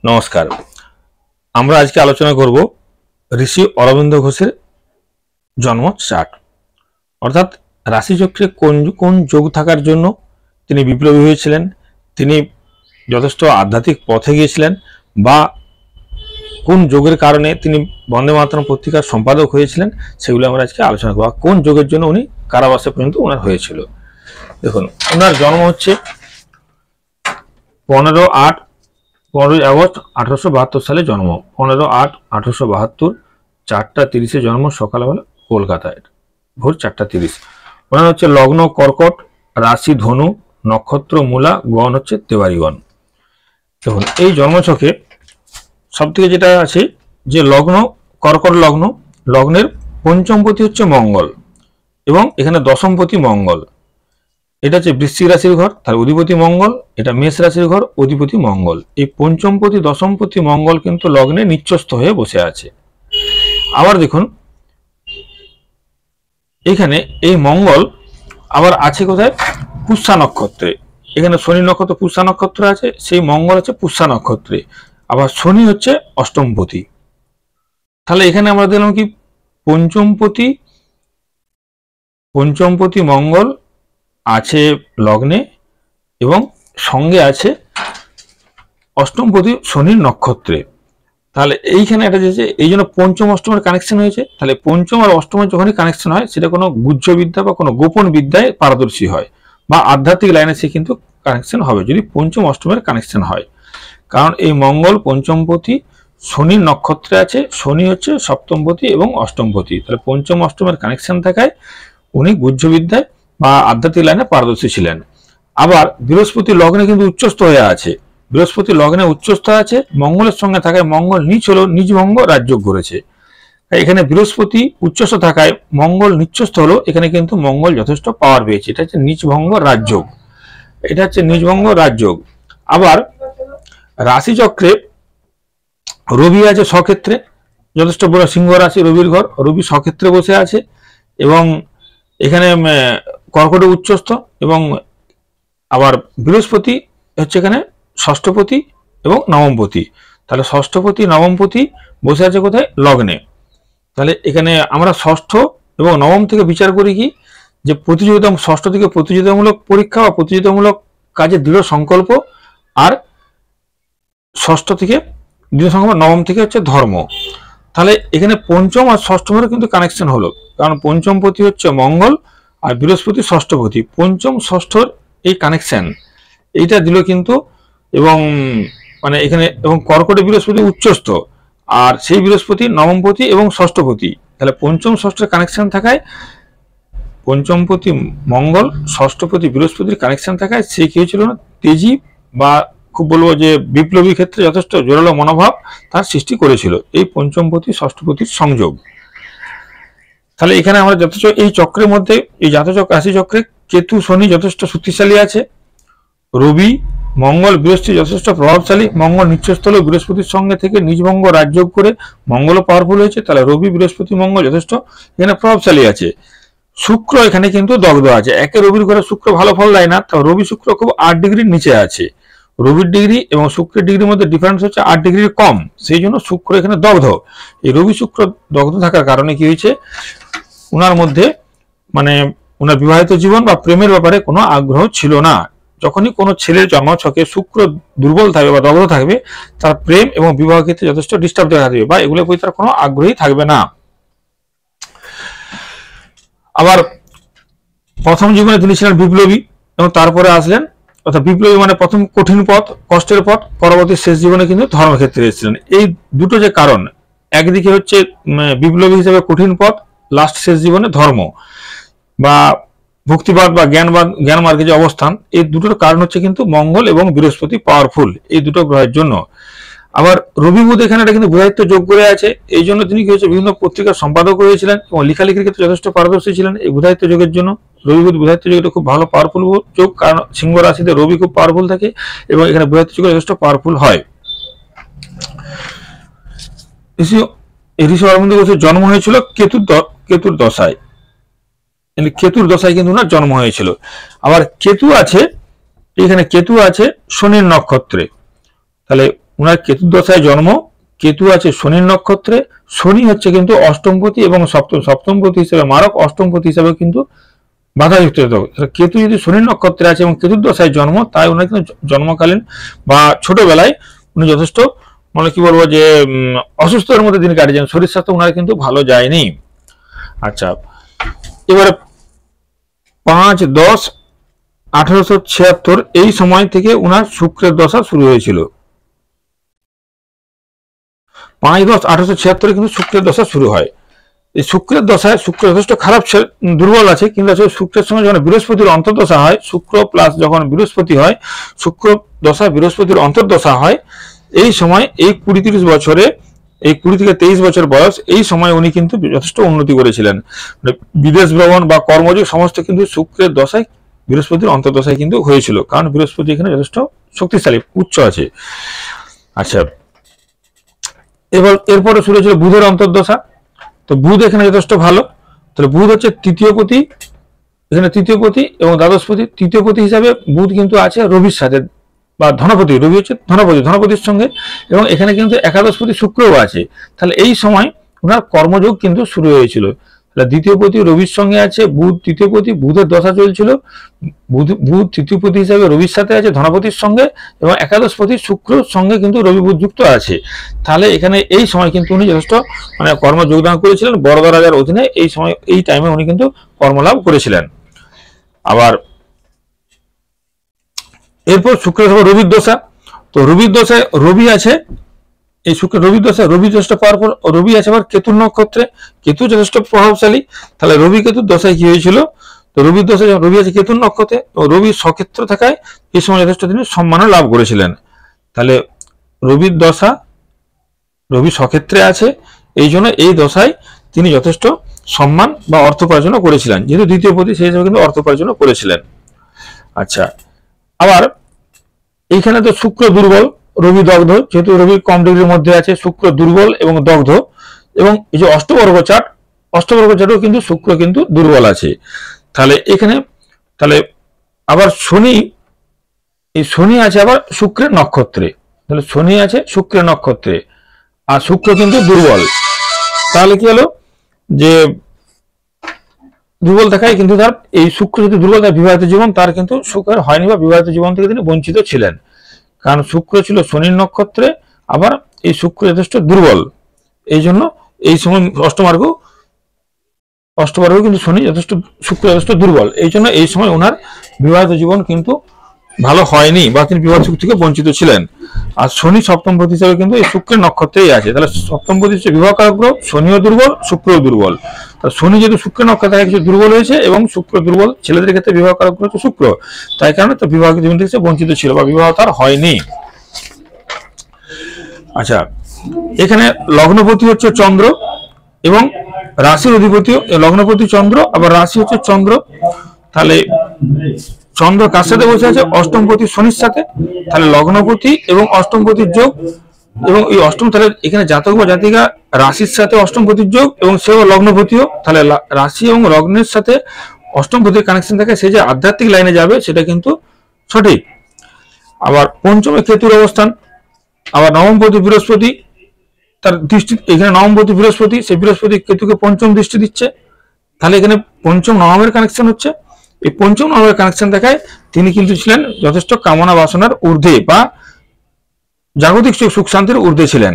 নমস্কার। আমরা আজকে আলোচনা করব ঋষি অরবিন্দ ঘোষের জন্ম চার্ট, অর্থাৎ রাশিচক্রে কোন কোন যোগ থাকার জন্য তিনি বিপ্লবী হয়েছিলেন, তিনি যথেষ্ট আধ্যাত্মিক পথে গিয়েছিলেন, বা কোন যোগের কারণে তিনি বন্দে মাতরম পত্রিকার সম্পাদক হয়েছিলেন, সেগুলো আমরা আজকে আলোচনা করব। কোন যোগের জন্য উনি কারাবাসে পর্যন্ত ওনার হয়েছিল। দেখুন, ওনার জন্ম হচ্ছে 15 আগস্ট 1872 সালে জন্ম। 15/8/1872, 4টা 30-এ জন্ম, সকালবেলা কলকাতায়, ভোর 4টা 30। ওনার হচ্ছে লগ্ন কর্কট, রাশি ধনু, নক্ষত্র মূলা, গণ হচ্ছে তেওয়ারিগণ। দেখুন, এই জন্মছকে সব থেকে যেটা আছে যে লগ্ন কর্কট লগ্ন, লগ্নের পঞ্চমপতি হচ্ছে মঙ্গল এবং এখানে দশমপতি মঙ্গল। এটা হচ্ছে বৃশ্চিক রাশির ঘর, তার অধিপতি মঙ্গল। এটা মেষ রাশির ঘর, অধিপতি মঙ্গল। এই পঞ্চমপতি দশমপতি মঙ্গল কিন্তু লগ্নে নিচ্চস্থ হয়ে বসে আছে। আবার দেখুন, এখানে এই মঙ্গল আবার আছে কোথায়? পুষ্যা নক্ষত্রে। এখানে শনি নক্ষত্র পুষ্যা নক্ষত্রে আছে, সেই মঙ্গল আছে পুষ্যা নক্ষত্রে। আবার শনি হচ্ছে অষ্টমপতি। তাহলে এখানে আমরা দেখলাম কি, পঞ্চমপতি মঙ্গল আছে লগ্নে এবং সঙ্গে আছে অষ্টমপতি শনির নক্ষত্রে। তাহলে এইখানে একটা যে এই জন্য পঞ্চম অষ্টমের কানেকশন হয়েছে। তাহলে পঞ্চম আর অষ্টমের যখনই কানেকশন হয়, সেটা কোনো গুহ্য বিদ্যা বা কোনো গোপন বিদ্যায় পারদর্শী হয়, বা আধ্যাত্মিক লাইনে সে কিন্তু কানেকশন হবে যদি পঞ্চম অষ্টমের কানেকশন হয়। কারণ এই মঙ্গল পঞ্চমপতি শনির নক্ষত্রে আছে, শনি হচ্ছে সপ্তমপতি এবং অষ্টমপতি। তাহলে পঞ্চম অষ্টমের কানেকশন থাকায় উনি গুহ্য বিদ্যায় বা আধ্যাত্মিক লাইনে পারদর্শী ছিলেন। আবার বৃহস্পতি লগ্নে কিন্তু উচ্চস্থ হয়ে আছে, বৃহস্পতি লগ্নে উচ্চস্থ আছে, মঙ্গলের সঙ্গে থাকায় মঙ্গল নিচ হলো, নিজভঙ্গ রাজযোগ করেছে। এখানে বৃহস্পতি উচ্চস্থ থাকায় মঙ্গল নিচ্চস্থ হলো, এখানে কিন্তু মঙ্গল যথেষ্ট পাওয়ার পেয়েছে। এটা হচ্ছে নিজভঙ্গ রাজযোগ, এটা হচ্ছে নিজভঙ্গ রাজযোগ। আবার রাশিচক্রে রবি আছে স্বক্ষেত্রে, যথেষ্ট বড় সিংহ রাশি রবির ঘর, রবি স্বক্ষেত্রে বসে আছে এবং এখানে কর্কটে উচ্চস্থ। এবং আবার বৃহস্পতি হচ্ছে এখানে ষষ্ঠপতি এবং নবমপতি। তাহলে ষষ্ঠপতি নবমপতি বসে আছে কোথায়? লগ্নে। তাহলে এখানে আমরা ষষ্ঠ এবং নবম থেকে বিচার করি কি, যে প্রতিযোগিতা, ষষ্ঠ থেকে প্রতিযোগিতামূলক পরীক্ষা বা প্রতিযোগিতামূলক কাজে দৃঢ় সংকল্প, আর ষষ্ঠ থেকে দৃঢ় সংকল্প, নবম থেকে হচ্ছে ধর্ম। তাহলে এখানে পঞ্চম আর ষষ্ঠমেরও কিন্তু কানেকশন হলো, কারণ পঞ্চমপতি হচ্ছে মঙ্গল আর বৃহস্পতি ষষ্ঠপতি। পঞ্চম ষষ্ঠর এই কানেকশন এইটা দিল কিন্তু। এবং মানে এখানে এবং কর্কটে বৃহস্পতি উচ্চস্থ, আর সেই বৃহস্পতি নবমপতি এবং ষষ্ঠপতি। তাহলে পঞ্চম ষষ্ঠের কানেকশন থাকায়, পঞ্চমপতি মঙ্গল ষষ্ঠপতি বৃহস্পতির কানেকশন থাকায় সে কি হয়েছিল না, তেজি বা খুব বলবো যে বিপ্লবী ক্ষেত্রে যথেষ্ট জোরালো মনোভাব তার সৃষ্টি করেছিল এই পঞ্চমপতি ষষ্ঠপতির সংযোগ। তাহলে এখানে আমরা যথেষ্ট এই চক্রের মধ্যে, এই জাতচক্র রাশিচক্রে কেতু শনি যথেষ্ট শক্তিশালী আছে, রবি মঙ্গল বৃহস্পতি যথেষ্ট প্রভাবশালী। মঙ্গল নিচ্চস্থ হলেও বৃহস্পতির সঙ্গে থেকে নিজভঙ্গ রাজযোগ করে মঙ্গলও পাওয়ারফুল হয়েছে। তাহলে রবি বৃহস্পতি মঙ্গল যথেষ্ট এখানে প্রভাবশালী আছে। শুক্র এখানে কিন্তু দগ্ধ আছে, একে রবির ঘরে শুক্র ভালো ফল দেয় না, তো রবি শুক্র খুব 8 ডিগ্রির নিচে আছে। রবির ডিগ্রি এবং শুক্রের ডিগ্রির মধ্যে ডিফারেন্স হচ্ছে 8 ডিগ্রির কম, সেই জন্য শুক্র এখানে দগ্ধ। এই রবি শুক্র দগ্ধ থাকার কারণে কি হয়েছে, ওনার মধ্যে মানে ওনার বিবাহিত জীবন বা প্রেমের ব্যাপারে কোনো আগ্রহ ছিল না। যখনই কোনো ছেলের জন্মছকে শুক্র দুর্বল থাকবে বা দগ্ধ থাকবে, তার প্রেম এবং বিবাহ ক্ষেত্রে যথেষ্ট ডিস্টার্ব দেখা দেবে বা এগুলোর প্রতি তার কোনো আগ্রহী থাকবে না। আবার প্রথম জীবনে তিনি ছিলেন বিপ্লবী এবং তারপরে আসলেন, অর্থাৎ বিপ্লবী মানে প্রথম কঠিন পথ, কষ্টের পথ, পরবর্তী শেষ জীবনে কিন্তু ধর্মক্ষেত্রে এসেছিলেন। এই দুটো যে কারণ, একদিকে হচ্ছে বিপ্লবী হিসেবে কঠিন পথ, লাস্ট শেষ জীবনে ধর্ম বা ভক্তিবাদ বা জ্ঞান মার্গে যে অবস্থান, এই দুটোর কারণ হচ্ছে কিন্তু মঙ্গল এবং বৃহস্পতি পাওয়ারফুল এই দুটো গ্রহের জন্য। আবার রবি বুধ এখানে এটা কিন্তু বুধায়িত্ব যোগ করে আছে, এই জন্য তিনি কি হচ্ছে বিভিন্ন পত্রিকার সম্পাদক হয়েছিলেন এবং লেখালেখির ক্ষেত্রে যথেষ্ট পারদর্শী ছিলেন এই বুধায়িত্ব যোগের জন্য। রবি বুধ বুধায়িত্ব যোগটা খুব ভালো পাওয়ারফুল যোগ, কারণ সিংহ রাশিতে রবি খুব পাওয়ারফুল থাকে এবং এখানে বুধায়িত্ব যোগ যথেষ্ট পাওয়ারফুল হয়। ঋষি অরবিন্দ ঘোষের জন্ম হয়েছিল কেতুর দশায়, কেতুর দশায় কিন্তু ওনার জন্ম হয়েছিল। আবার কেতু আছে, এখানে কেতু আছে শনির নক্ষত্রে। তাহলে উনার কেতু দশায় জন্ম, কেতু আছে শনির নক্ষত্রে, শনি হচ্ছে কিন্তু অষ্টমপতি এবং সপ্তমপতি হিসেবে মারক, অষ্টমপতি হিসেবে কিন্তু বাধাযুক্ত। কেতু যদি শনির নক্ষত্রে আছে এবং কেতুর দশায় জন্ম, তাই ওনার কিন্তু জন্মকালীন বা ছোটবেলায় উনি যথেষ্ট মানে কি বলবো যে অসুস্থতার মধ্যে দিন কাটিয়েছেন, শরীর স্বাস্থ্য ওনার কিন্তু ভালো যায়নি। আচ্ছা, এবারে 5-10-1876 এই সময় থেকে উনার শুক্রের দশা শুরু হয়েছিল। 5-10-1876 কিন্তু শুক্রের দশা শুরু হয়। এই শুক্রের দশায় শুক্র যথেষ্ট খারাপ দুর্বল আছে, কিন্তু আসলে শুক্রের সঙ্গে যখন বৃহস্পতির অন্তর্দশা হয়, শুক্র প্লাস যখন বৃহস্পতি হয়, শুক্র দশা বৃহস্পতির অন্তর্দশা হয়, এই সময় এই 20-30 বছরে, এই 20 থেকে 23 বছর বয়স, এই সময় উনি কিন্তু যথেষ্ট উন্নতি করেছিলেন। বিদেশ ভ্রমণ বা কর্মযোগ সমস্ত কিন্তু শুক্রের দশায় বৃহস্পতির অন্তর্দশায় কিন্তু হয়েছিল, কারণ বৃহস্পতি এখানে যথেষ্ট শক্তিশালী উচ্চ আছে। আচ্ছা, এরপরে শুরু হয়েছিল বুধের অন্তর্দশা। তো বুধ এখানে যথেষ্ট ভালো, তাহলে বুধ হচ্ছে তৃতীয়পতি, এখানে তৃতীয়পতি এবং দ্বাদশপতি। তৃতীয়পতি হিসাবে বুধ কিন্তু আছে রবির সাথে বা ধনপতি, রবি হচ্ছে ধনপতির সঙ্গে, এবং এখানে কিন্তু একাদশপতি শুক্রও আছে। তাহলে এই সময় ওনার কর্মযোগ কিন্তু শুরু হয়েছিল। তাহলে দ্বিতীয়পতি রবির সঙ্গে আছে, বুধ তৃতীয়পতি, বুধের দশা চলছিল, বুধ তৃতীয়পতি হিসাবে রবির সাথে আছে ধনপতির সঙ্গে, এবং একাদশপতি শুক্রর সঙ্গে কিন্তু রবি বুধ যুক্ত আছে। তাহলে এখানে এই সময় কিন্তু উনি যথেষ্ট মানে কর্ম যোগদান করেছিলেন বরোদা রাজার অধীনে। এই সময় এই টাইমে উনি কিন্তু কর্মলাভ করেছিলেন। আবার এরপর শুক্রের রবির দশা। তো রবির দশায় রবি আছে, এই শুক্র রবির দশায় রবি যথেষ্ট পাওয়ারফুল, রবি আছে আবার কেতুর নক্ষত্রে, কেতু যথেষ্ট প্রভাবশালী। তাহলে রবি কেতুর দশায় কি হয়েছিল, তো রবির দশায় রবি আছে কেতুর নক্ষত্রে, রবি সক্ষেত্র থাকায় এই সময় যথেষ্ট তিনি সম্মানও লাভ করেছিলেন। তাহলে রবির দশা, রবি সক্ষেত্রে আছে, এই জন্য এই দশায় তিনি যথেষ্ট সম্মান বা অর্থ উপার্জনও করেছিলেন, যেহেতু দ্বিতীয়পতি সেই হিসেবে কিন্তু অর্থ উপার্জনও করেছিলেন। আচ্ছা, আবার এইখানে তো শুক্র দুর্বল, রবি দগ্ধ, যেহেতু রবি কম ডিগ্রির মধ্যে আছে, শুক্র দুর্বল এবং দগ্ধ, এবং এই যে অষ্টবর্গ চার্ট, অষ্টবর্গ চার্টেও কিন্তু শুক্র কিন্তু দুর্বল আছে। তাহলে এখানে তাহলে আবার শনি, এই শনি আছে আবার শুক্রের নক্ষত্রে, তাহলে শনি আছে শুক্রের নক্ষত্রে, আর শুক্র কিন্তু দুর্বল। তাহলে কি হলো যে দুর্বল দেখায় কিন্তু তার এই শুক্র যদি দুর্বল থাকে, বিবাহিত জীবন তার কিন্তু সুখের হয়নি বা বিবাহিত জীবন থেকে তিনি বঞ্চিত ছিলেন, কারণ শুক্র ছিল শনির নক্ষত্রে, আবার এই শুক্র যথেষ্ট দুর্বল। এই জন্য এই সময় অষ্টমার্গ কিন্তু শনি যথেষ্ট, শুক্র যথেষ্ট দুর্বল, এই জন্য এই সময় ওনার বিবাহিত জীবন কিন্তু ভালো হয়নি বা তিনি বিবাহ সুখ থেকে বঞ্চিত ছিলেন। আর শনি সপ্তমপতি হিসাবে কিন্তু এই শুক্রের নক্ষত্রেই আছে। তাহলে সপ্তমপতি হচ্ছে বিবাহ কারক গ্রহ, শনিও দুর্বল, শুক্রও দুর্বল। শনি যেহেতু শুক্রের নক্ষত্রে কিছু দুর্বল হয়েছে এবং শুক্র দুর্বল, ছেলেদের ক্ষেত্রে বিবাহ কারক গ্রহ হচ্ছে শুক্র, তাই কারণে তো বিবাহ জীবন থেকে বঞ্চিত ছিল বা বিবাহ তার হয়নি। আচ্ছা, এখানে লগ্নপতি হচ্ছে চন্দ্র এবং রাশির অধিপতি লগ্নপতি চন্দ্র, আবার রাশি হচ্ছে চন্দ্র। তাহলে চন্দ্র কার সাথে বসে আছে, অষ্টমপতি শনির সাথে। তাহলে লগ্নপতি এবং অষ্টমপতির যোগ, এবং এই অষ্টম, তাহলে এখানে জাতক বা জাতিকা রাশির সাথে অষ্টমপতির যোগ এবং সেও লগ্নপতিও। তাহলে রাশি এবং লগ্নের সাথে অষ্টমপতির কানেকশন থাকে, সে যে আধ্যাত্মিক লাইনে যাবে সেটা কিন্তু সঠিক। আবার পঞ্চমে কেতুর অবস্থান, আবার নবমপতি বৃহস্পতি, তার দৃষ্টি এখানে নবমপতি বৃহস্পতি, সেই বৃহস্পতি কেতুকে পঞ্চম দৃষ্টি দিচ্ছে। তাহলে এখানে পঞ্চম নবমের কানেকশন হচ্ছে, এই পঞ্চম নবমের কানেকশন দেখায় তিনি কিন্তু ছিলেন যথেষ্ট কামনা বাসনার ঊর্ধ্বে বা জাগতিক সুখ শান্তির ঊর্ধ্বে ছিলেন।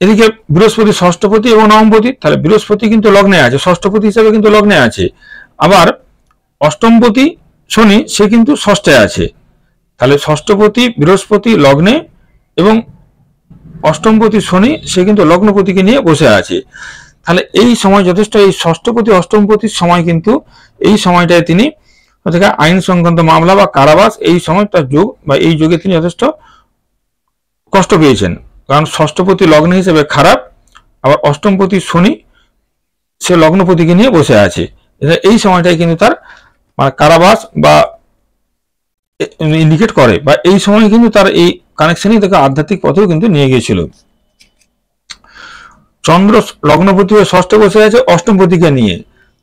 এদিকে বৃহস্পতি ষষ্ঠপতি এবং নবমপতি, তাহলে বৃহস্পতি কিন্তু লগ্নে আছে, ষষ্ঠপতি হিসাবে কিন্তু লগ্নে আছে। আবার অষ্টমপতি শনি সে কিন্তু ষষ্ঠে আছে। তাহলে ষষ্ঠপতি বৃহস্পতি লগ্নে এবং অষ্টমপতি শনি সে কিন্তু লগ্নপতিকে নিয়ে বসে আছে। তাহলে এই সময় যথেষ্ট, এই ষষ্ঠপতি অষ্টমপতির সময় কিন্তু এই সময়টায় তিনি আইন সংক্রান্ত মামলা বা কারাবাস, এই সময় তার যোগ বা এই যোগে তিনি যথেষ্ট কষ্ট পেয়েছেন, কারণ ষষ্ঠপতি লগ্ন হিসেবে খারাপ, আবার অষ্টমপতি শনি সে লগ্নপতিকে নিয়ে বসে আছে। এই সময়টাই কিন্তু তার কারাবাস বা ইন্ডিকেট করে, বা এই সময় কিন্তু তার এই কানেকশনই তাকে আধ্যাত্মিক পথেও কিন্তু নিয়ে গিয়েছিল। চন্দ্র লগ্নপতি হয়ে ষষ্ঠে বসে আছে অষ্টমপতিকে নিয়ে,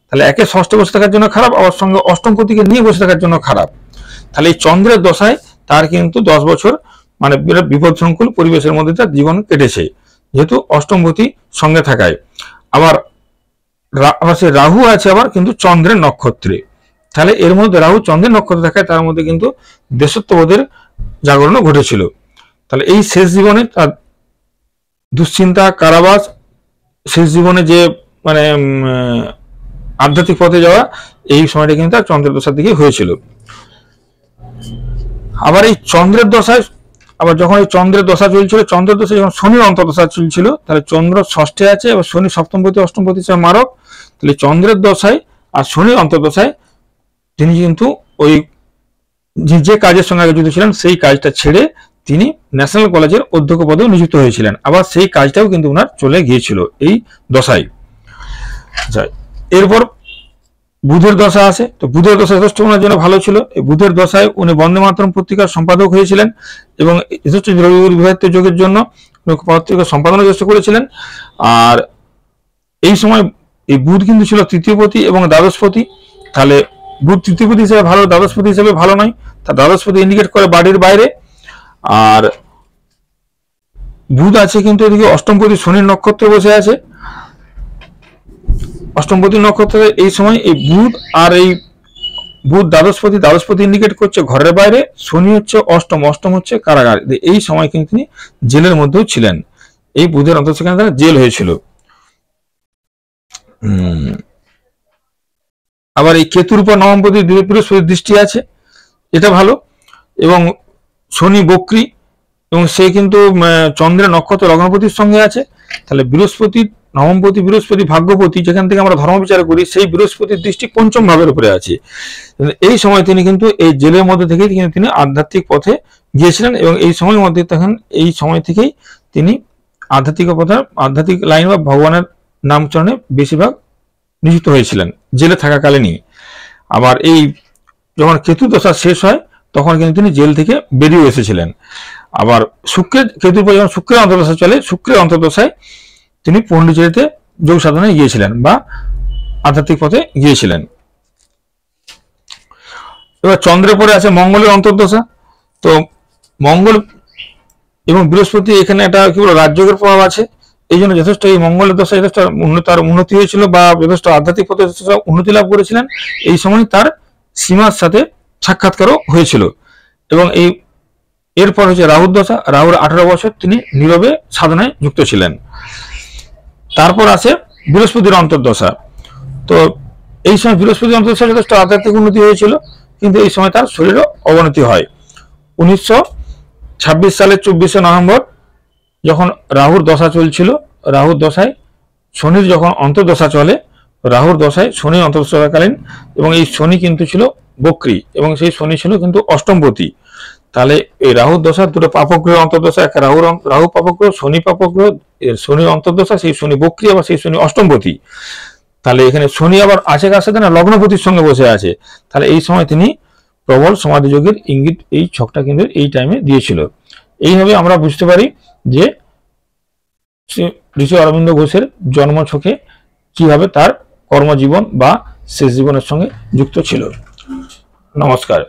তাহলে একে ষষ্ঠে বসে থাকার জন্য খারাপ, আবার সঙ্গে অষ্টমপতিকে নিয়ে বসে থাকার জন্য খারাপ। তাহলে এই চন্দ্রের দশায় তার কিন্তু 10 বছর মানে বিরাট বিপদ সংকুল পরিবেশের মধ্যে তার জীবন কেটেছে, যেহেতু অষ্টমপতি সঙ্গে থাকায়। আবার সে রাহু আছে আবার কিন্তু চন্দ্রের নক্ষত্রে, তাহলে এর মধ্যে রাহু চন্দ্রের নক্ষত্রে থাকায় তার মধ্যে কিন্তু দেশত্ববোধের জাগরণও ঘটেছিল। তাহলে এই শেষ জীবনে তার দুশ্চিন্তা, কারাবাস, শেষ জীবনে যে মানে আধ্যাত্মিক পথে যাওয়া, এই সময়টা কিন্তু তার চন্দ্রের দশার দিকে হয়েছিল। আবার এই চন্দ্রের দশায়, আবার যখন এই চন্দ্রের দশা চলছিল, চন্দ্রের দশায় যখন শনির অন্তর্দশা চলছিল, তাহলে চন্দ্র ষষ্ঠে আছে এবং শনি সপ্তমপতি অষ্টমপতি মারক। তাহলে চন্দ্রের দশায় আর শনির অন্তর্দশায় তিনি কিন্তু ওই যে কাজের সঙ্গে আগে যুক্ত ছিলেন সেই কাজটা ছেড়ে তিনি ন্যাশনাল কলেজের অধ্যক্ষ পদেও নিযুক্ত হয়েছিলেন। আবার সেই কাজটাও কিন্তু ওনার চলে গিয়েছিল এই দশায়। এরপর বুধের দশা আছে, তো বুধের দশা যথেষ্ট ওনার জন্য ভালো ছিল। এই বুধের দশায় উনি বন্দে মাতরম পত্রিকার সম্পাদক হয়েছিলেন এবং যথেষ্ট বিবাহিত যোগের জন্য পত্রিকা সম্পাদনা চেষ্টা করেছিলেন। আর এই সময় এই বুধ কিন্তু ছিল তৃতীয়পতি এবং দ্বাদশপতি। তাহলে বুধ তৃতীয়পতি হিসেবে ভালো, দ্বাদশপতি হিসেবে ভালো নয়। তা দ্বাদশপতি ইন্ডিকেট করে বাড়ির বাইরে। আর বুধ আছে কিন্তু এদিকে অষ্টমপতি শনির নক্ষত্রে বসে আছে। অষ্টমপতি নক্ষত্রে এই সময় এই বুধ আর এই বুধ দ্বাদশপতি ইন্ডিকেট করছে ঘরের বাইরে, শনি হচ্ছে অষ্টম, অষ্টম হচ্ছে কারাগার। এই সময় কিন্তু তিনি জেলের মধ্যেও ছিলেন। এই বুধের অন্তর্দশায় তারা জেল হয়েছিল। আবার এই কেতুর উপর নবমপতি বৃহস্পতির দৃষ্টি আছে, এটা ভালো। এবং শনি বক্রী এবং সে কিন্তু চন্দ্রের নক্ষত্র লগ্নপতির সঙ্গে আছে। তাহলে বৃহস্পতির নবমপতি বৃহস্পতি ভাগ্যপতি, যেখান থেকে আমরা ধর্ম বিচার করি, সেই বৃহস্পতির দৃষ্টি পঞ্চম ভাবের উপরে আছে। এই সময় তিনি কিন্তু এই জেলের মধ্যে থেকেই কিন্তু তিনি আধ্যাত্মিক পথে গিয়েছিলেন এবং এই সময়ের মধ্যে তখন এই সময় থেকেই তিনি আধ্যাত্মিক লাইন বা ভগবানের নামচরণে বেশিরভাগ নিযুক্ত হয়েছিলেন জেলে থাকাকালীনই। আবার এই যখন কেতু দশা শেষ হয় তখন কিন্তু তিনি জেল থেকে বেরিয়ে এসেছিলেন। আবার কেতুর পর যখন শুক্রের অন্তর্দশা চলে, শুক্রের অন্তর্দশায় তিনি পণ্ডিচেরিতে যোগ সাধনায় গিয়েছিলেন বা আধ্যাত্মিক পথে গিয়েছিলেন। এবার চন্দ্রের পরে আছে মঙ্গলের অন্তর্দশা। তো মঙ্গল এবং বৃহস্পতি এখানে একটা কি বলবো রাজযোগের প্রভাব আছে, এই জন্য যথেষ্ট এই মঙ্গলের দশা যথেষ্ট তার উন্নতি হয়েছিল বা যথেষ্ট আধ্যাত্মিক পথে উন্নতি লাভ করেছিলেন। এই সময় তার সীমার সাথে সাক্ষাৎকারও হয়েছিল। এবং এরপর হচ্ছে রাহুর দশা। রাহুর 18 বছর তিনি নীরবে সাধনায় যুক্ত ছিলেন। তারপর আছে বৃহস্পতির অন্তর্দশা। তো এই সময় বৃহস্পতির অন্তর্দশা যথেষ্ট আধ্যাত্মিক উন্নতি হয়েছিল, কিন্তু এই সময় তার শরীরও অবনতি হয়। 1926 সালের 24শে নভেম্বর যখন রাহুর দশা চলছিল, রাহুর দশায় শনির যখন অন্তর্দশা চলে, রাহুর দশায় শনির অন্তর্দশাকালীন, এবং এই শনি কিন্তু ছিল বক্রী এবং সেই শনি ছিল কিন্তু অষ্টমপতি। তাহলে এই রাহুর দশা দুটো পাপগ্রহ অন্তর্দশা, একটা রাহু পাপগ্রহ, শনি পাপগ্রহ, শনির অন্তর্দশা, সেই শনি বক্রী আবার সেই শনি অষ্টমপতি। তাহলে এখানে শনি আবার আছে কার সাথে না, লগ্নপতির সঙ্গে বসে আছে। তাহলে এই সময় তিনি প্রবল সমাধি যোগের ইঙ্গিত এই ছকটা কিন্তু এই টাইমে দিয়েছিল। এইভাবে আমরা বুঝতে পারি যে ঋষি অরবিন্দ ঘোষের জন্ম ছকে কিভাবে তার কর্মজীবন বা শেষ জীবনের সঙ্গে যুক্ত ছিল। নমস্কার।